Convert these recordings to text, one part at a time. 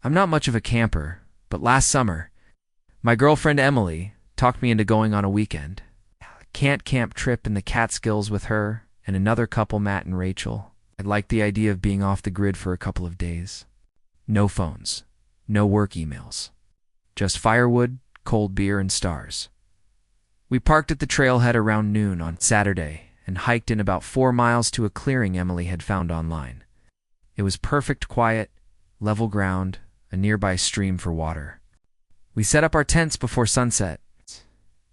I'm not much of a camper, but last summer, my girlfriend Emily talked me into going on a weekend. Can't camp trip in the Catskills with her and another couple, Matt and Rachel. I liked the idea of being off the grid for a couple of days. No phones, no work emails. Just firewood, cold beer, and stars. We parked at the trailhead around noon on Saturday and hiked in about 4 miles to a clearing Emily had found online. It was perfect quiet, level ground, a nearby stream for water. We set up our tents before sunset.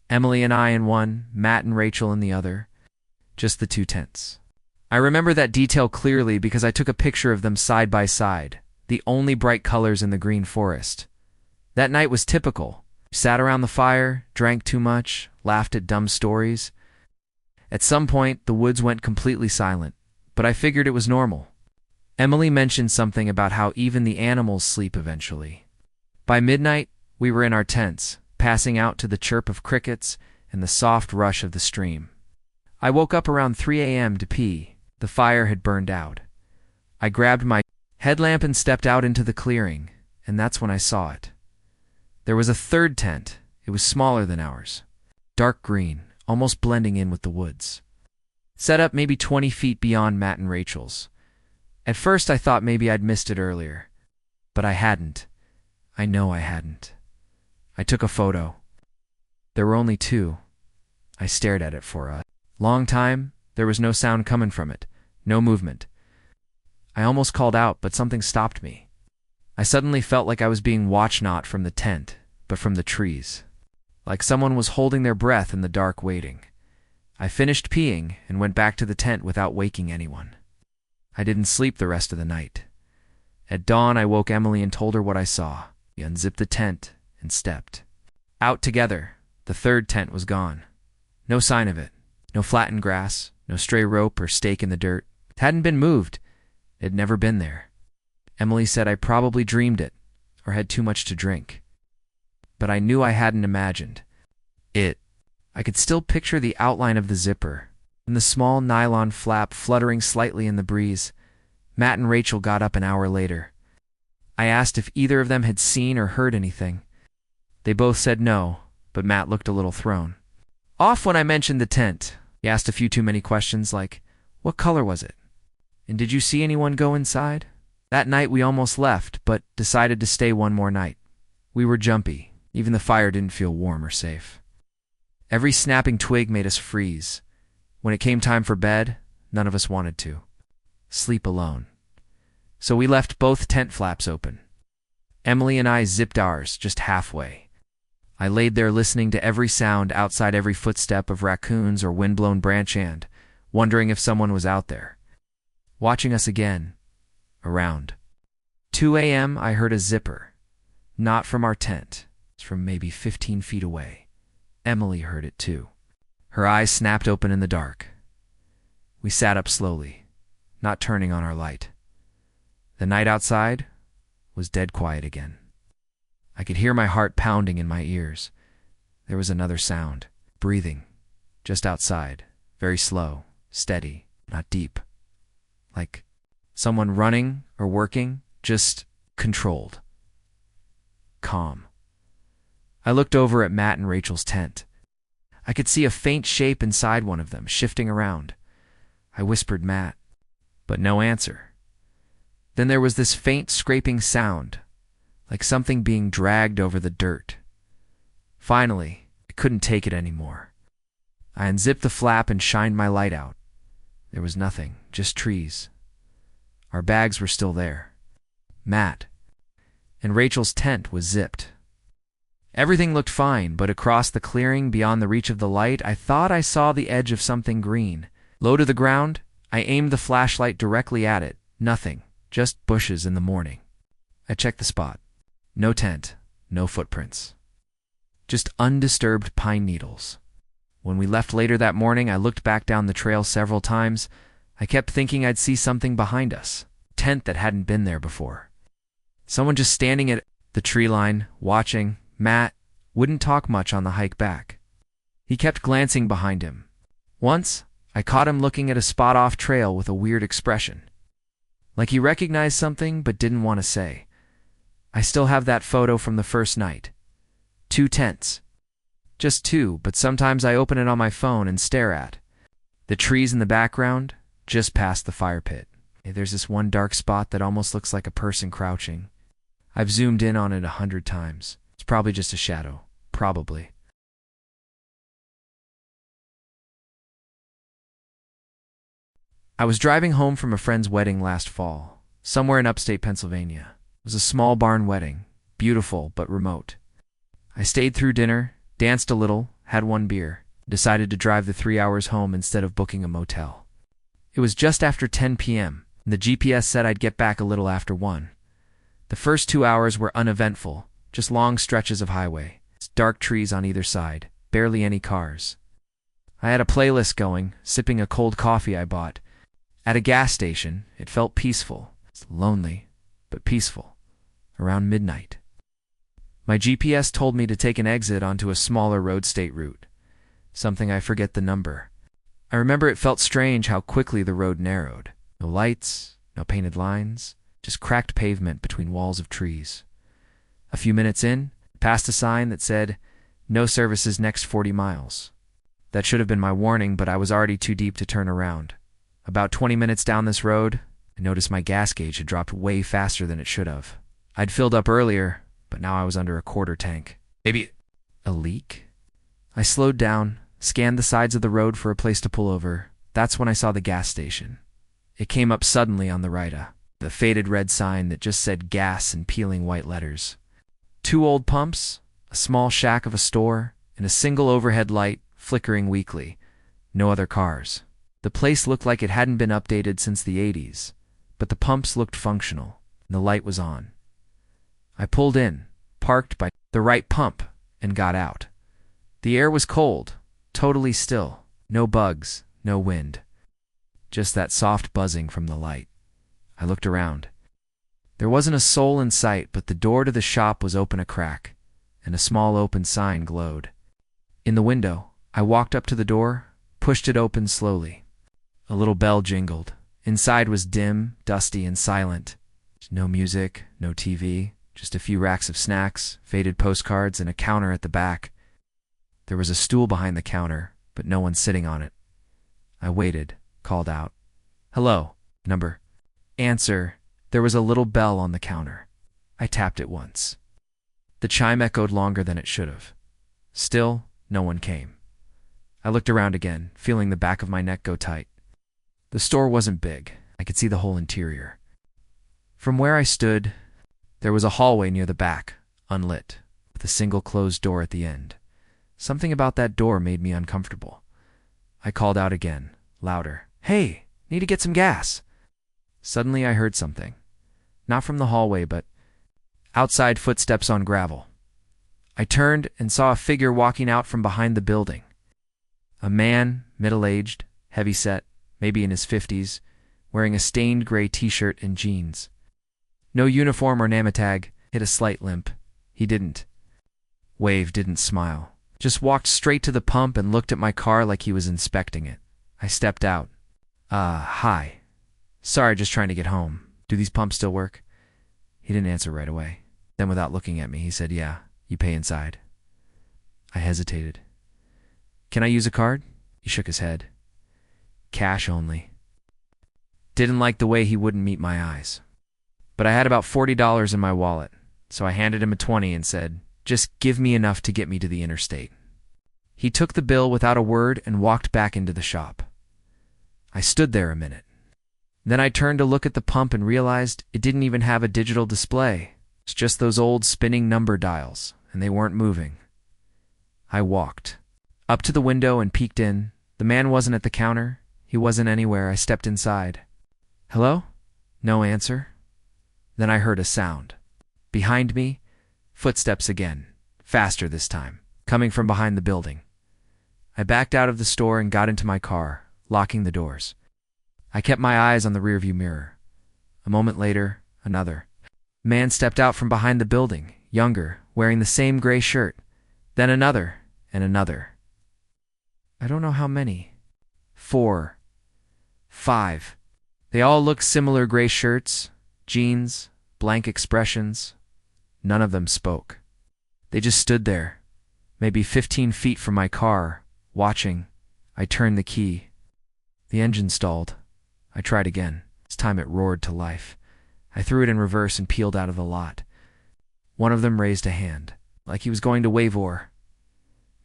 Emily and I in one, Matt and Rachel in the other. Just the 2 tents. I remember that detail clearly because I took a picture of them side by side, the only bright colors in the green forest. That night was typical. We sat around the fire, drank too much, laughed at dumb stories. At some point, the woods went completely silent, but I figured it was normal. Emily mentioned something about how even the animals sleep eventually. By midnight, we were in our tents, passing out to the chirp of crickets and the soft rush of the stream. I woke up around 3 a.m. to pee. The fire had burned out. I grabbed my headlamp and stepped out into the clearing, and that's when I saw it. There was a third tent. It was smaller than ours. Dark green, almost blending in with the woods. Set up maybe 20 feet beyond Matt and Rachel's. At first I thought maybe I'd missed it earlier, but I hadn't. I know I hadn't. I took a photo. There were only 2. I stared at it for a long time. There was no sound coming from it, no movement. I almost called out, but something stopped me. I suddenly felt like I was being watched not from the tent, but from the trees. Like someone was holding their breath in the dark waiting. I finished peeing and went back to the tent without waking anyone. I didn't sleep the rest of the night. At dawn, I woke Emily and told her what I saw. We unzipped the tent and stepped out together. The third tent was gone. No sign of it. No flattened grass, no stray rope or stake in the dirt. It hadn't been moved. It had never been there. Emily said I probably dreamed it or had too much to drink. But I knew I hadn't imagined it. I could still picture the outline of the zipper and the small nylon flap fluttering slightly in the breeze. Matt and Rachel got up an hour later. I asked if either of them had seen or heard anything. They both said no, but Matt looked a little thrown off when I mentioned the tent. He asked a few too many questions like, what color was it? And did you see anyone go inside? That night we almost left, but decided to stay one more night. We were jumpy. Even the fire didn't feel warm or safe. Every snapping twig made us freeze. When it came time for bed, none of us wanted to sleep alone. So we left both tent flaps open. Emily and I zipped ours just halfway. I laid there listening to every sound outside every footstep of raccoons or windblown branch and wondering if someone was out there, watching us again, around. 2 a.m. I heard a zipper. Not from our tent. It's from maybe 15 feet away. Emily heard it too. Her eyes snapped open in the dark. We sat up slowly, not turning on our light. The night outside was dead quiet again. I could hear my heart pounding in my ears. There was another sound, breathing, just outside, very slow, steady, not deep. Like someone running or working, just controlled. Calm. I looked over at Matt and Rachel's tent. I could see a faint shape inside one of them, shifting around. I whispered Matt, but no answer. Then there was this faint scraping sound, like something being dragged over the dirt. Finally, I couldn't take it anymore. I unzipped the flap and shined my light out. There was nothing, just trees. Our bags were still there. Matt and Rachel's tent was zipped. Everything looked fine, but across the clearing beyond the reach of the light, I thought I saw the edge of something green. Low to the ground, I aimed the flashlight directly at it. Nothing, just bushes in the morning. I checked the spot. No tent, no footprints. Just undisturbed pine needles. When we left later that morning, I looked back down the trail several times. I kept thinking I'd see something behind us, a tent that hadn't been there before. Someone just standing at the tree line, watching. Matt wouldn't talk much on the hike back. He kept glancing behind him. Once, I caught him looking at a spot off trail with a weird expression. Like he recognized something but didn't want to say. I still have that photo from the first night. 2 tents. Just 2, but sometimes I open it on my phone and stare at the trees in the background, just past the fire pit. There's this one dark spot that almost looks like a person crouching. I've zoomed in on it 100 times. It's probably just a shadow. Probably. I was driving home from a friend's wedding last fall, somewhere in upstate Pennsylvania. It was a small barn wedding, beautiful but remote. I stayed through dinner, danced a little, had 1 beer, decided to drive the 3 hours home instead of booking a motel. It was just after 10 p.m., and the GPS said I'd get back a little after 1. The first 2 hours were uneventful, just long stretches of highway, dark trees on either side, barely any cars. I had a playlist going, sipping a cold coffee I bought. At a gas station, it felt peaceful. It's lonely, but peaceful. Around midnight. My GPS told me to take an exit onto a smaller road state route. Something I forget the number. I remember it felt strange how quickly the road narrowed. No lights, no painted lines, just cracked pavement between walls of trees. A few minutes in, passed a sign that said, "No services next 40 miles." That should have been my warning, but I was already too deep to turn around. About 20 minutes down this road, I noticed my gas gauge had dropped way faster than it should have. I'd filled up earlier, but now I was under a quarter tank. Maybe a leak? I slowed down, scanned the sides of the road for a place to pull over. That's when I saw the gas station. It came up suddenly on the right, the faded red sign that just said gas in peeling white letters. 2 old pumps, a small shack of a store, and a single overhead light flickering weakly. No other cars. The place looked like it hadn't been updated since the 80s, but the pumps looked functional, and the light was on. I pulled in, parked by the right pump, and got out. The air was cold, totally still. No bugs, no wind. Just that soft buzzing from the light. I looked around. There wasn't a soul in sight, but the door to the shop was open a crack, and a small open sign glowed. In the window, I walked up to the door, pushed it open slowly. A little bell jingled. Inside was dim, dusty, and silent. No music, no TV, just a few racks of snacks, faded postcards, and a counter at the back. There was a stool behind the counter, but no one sitting on it. I waited, called out, "Hello, number." Answer, there was a little bell on the counter. I tapped it once. The chime echoed longer than it should have. Still, no one came. I looked around again, feeling the back of my neck go tight. The store wasn't big. I could see the whole interior. From where I stood, there was a hallway near the back, unlit, with a single closed door at the end. Something about that door made me uncomfortable. I called out again, louder. "Hey, need to get some gas." Suddenly I heard something. Not from the hallway, but outside, footsteps on gravel. I turned and saw a figure walking out from behind the building. A man, middle-aged, heavy-set, maybe in his 50s, wearing a stained gray t-shirt and jeans. No uniform or name tag, hit a slight limp. He didn't wave, didn't smile. Just walked straight to the pump and looked at my car like he was inspecting it. I stepped out. Hi. Sorry, just trying to get home. Do these pumps still work?" He didn't answer right away. Then without looking at me, he said, "Yeah, you pay inside." I hesitated. "Can I use a card?" He shook his head. "Cash only." Didn't like the way he wouldn't meet my eyes. But I had about $40 in my wallet, so I handed him a 20 and said, "Just give me enough to get me to the interstate." He took the bill without a word and walked back into the shop. I stood there a minute. Then I turned to look at the pump and realized it didn't even have a digital display. It's just those old spinning number dials, and they weren't moving. I walked up to the window and peeked in. The man wasn't at the counter. He wasn't anywhere. I stepped inside. "Hello?" No answer. Then I heard a sound. Behind me, footsteps again, faster this time, coming from behind the building. I backed out of the store and got into my car, locking the doors. I kept my eyes on the rearview mirror. A moment later, another man stepped out from behind the building, younger, wearing the same gray shirt. Then another, and another. I don't know how many. 4, 5. They all looked similar: gray shirts, jeans, blank expressions. None of them spoke. They just stood there, maybe 15 feet from my car, watching. I turned the key. The engine stalled. I tried again. This time it roared to life. I threw it in reverse and peeled out of the lot. One of them raised a hand, like he was going to wave or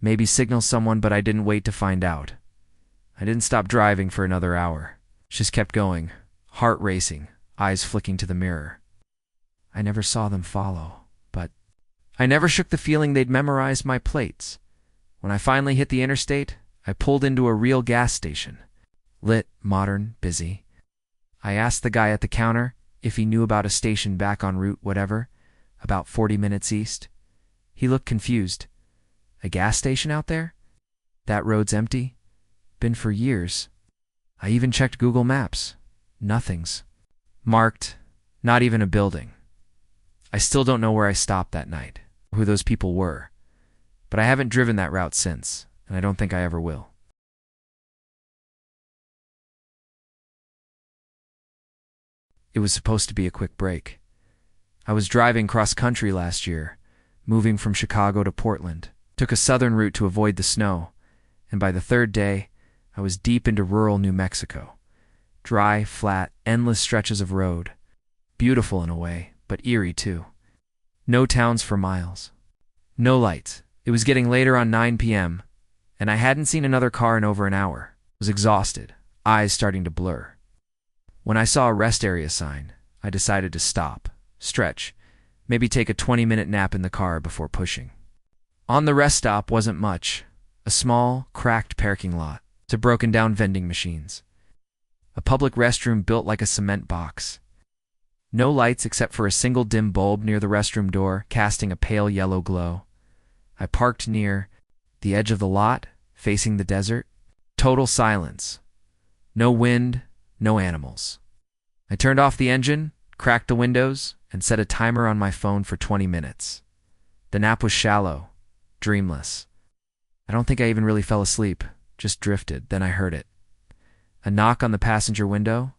maybe signal someone, but I didn't wait to find out. I didn't stop driving for another hour. Just kept going, heart racing, eyes flicking to the mirror. I never saw them follow, but I never shook the feeling they'd memorized my plates. When I finally hit the interstate, I pulled into a real gas station. Lit, modern, busy. I asked the guy at the counter if he knew about a station back on route whatever, about 40 minutes east. He looked confused. A gas station out there? That road's empty? Been for years. I even checked Google Maps. Nothing's marked, not even a building. I still don't know where I stopped that night, or who those people were, but I haven't driven that route since, and I don't think I ever will. It was supposed to be a quick break. I was driving cross-country last year, moving from Chicago to Portland. Took a southern route to avoid the snow, and by the third day, I was deep into rural New Mexico. Dry, flat, endless stretches of road. Beautiful in a way, but eerie too. No towns for miles. No lights. It was getting later on 9 p.m., and I hadn't seen another car in over an hour. I was exhausted, eyes starting to blur. When I saw a rest area sign, I decided to stop, stretch, maybe take a 20-minute nap in the car before pushing. On the rest stop wasn't much. A small, cracked parking lot to broken-down vending machines. A public restroom built like a cement box. No lights except for a single dim bulb near the restroom door, casting a pale yellow glow. I parked near the edge of the lot, facing the desert. Total silence. No wind, no animals. I turned off the engine, cracked the windows, and set a timer on my phone for 20 minutes. The nap was shallow, dreamless. I don't think I even really fell asleep, just drifted. Then I heard it. A knock on the passenger window.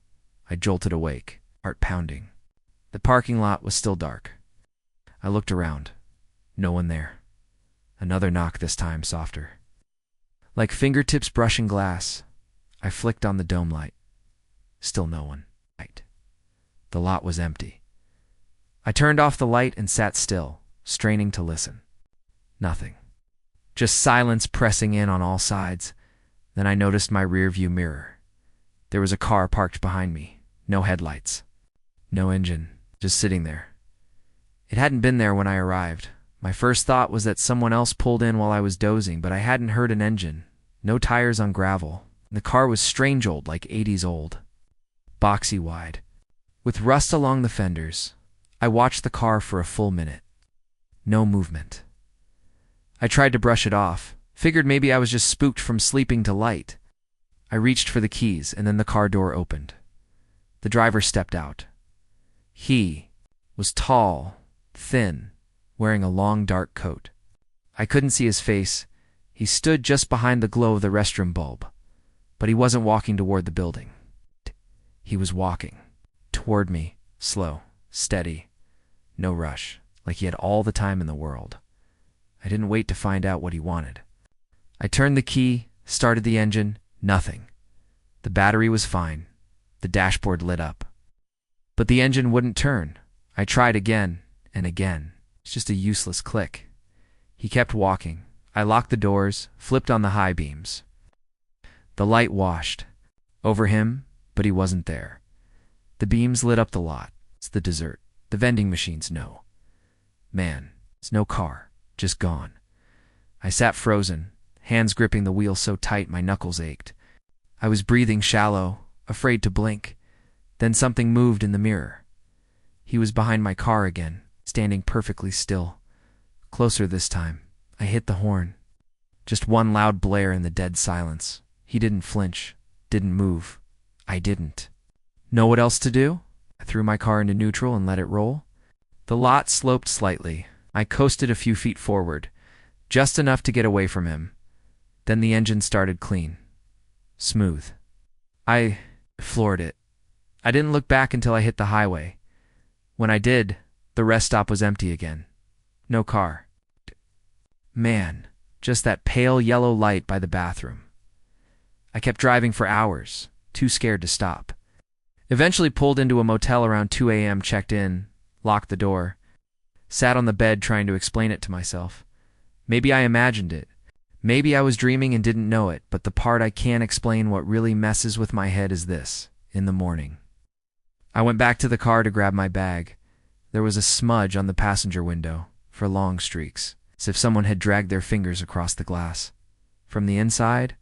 I jolted awake, heart pounding. The parking lot was still dark. I looked around. No one there. Another knock, this time softer. Like fingertips brushing glass, I flicked on the dome light. Still no one. The lot was empty. I turned off the light and sat still, straining to listen. Nothing. Just silence pressing in on all sides. Then I noticed my rearview mirror. There was a car parked behind me. No headlights. No engine. Just sitting there. It hadn't been there when I arrived. My first thought was that someone else pulled in while I was dozing, but I hadn't heard an engine. No tires on gravel. The car was strange old, like 80s old. Boxy wide. With rust along the fenders. I watched the car for a full minute. No movement. I tried to brush it off. Figured maybe I was just spooked from sleeping to light. I reached for the keys, and then the car door opened. The driver stepped out. He was tall, thin, wearing a long dark coat. I couldn't see his face. He stood just behind the glow of the restroom bulb. But he wasn't walking toward the building. He was walking. Toward me, slow, steady, no rush, like he had all the time in the world. I didn't wait to find out what he wanted. I turned the key, started the engine, nothing. The battery was fine. The dashboard lit up. But the engine wouldn't turn. I tried again and again. It's just a useless click. He kept walking. I locked the doors, flipped on the high beams. The light washed over him, but he wasn't there. The beams lit up the lot. It's the dessert. The vending machines, no. Man, it's no car. Just gone. I sat frozen, hands gripping the wheel so tight my knuckles ached. I was breathing shallow, afraid to blink. Then something moved in the mirror. He was behind my car again, standing perfectly still. Closer this time. I hit the horn. Just one loud blare in the dead silence. He didn't flinch, didn't move. I didn't. Know what else to do? I threw my car into neutral and let it roll. The lot sloped slightly. I coasted a few feet forward, just enough to get away from him. Then the engine started clean. Smooth. I floored it. I didn't look back until I hit the highway. When I did, the rest stop was empty again. No car. Man, just that pale yellow light by the bathroom. I kept driving for hours, too scared to stop. Eventually pulled into a motel around 2 a.m., checked in, locked the door, sat on the bed trying to explain it to myself. Maybe I imagined it. Maybe I was dreaming and didn't know it, but the part I can't explain, what really messes with my head, is this. In the morning, I went back to the car to grab my bag. There was a smudge on the passenger window, for long streaks, as if someone had dragged their fingers across the glass. From the inside,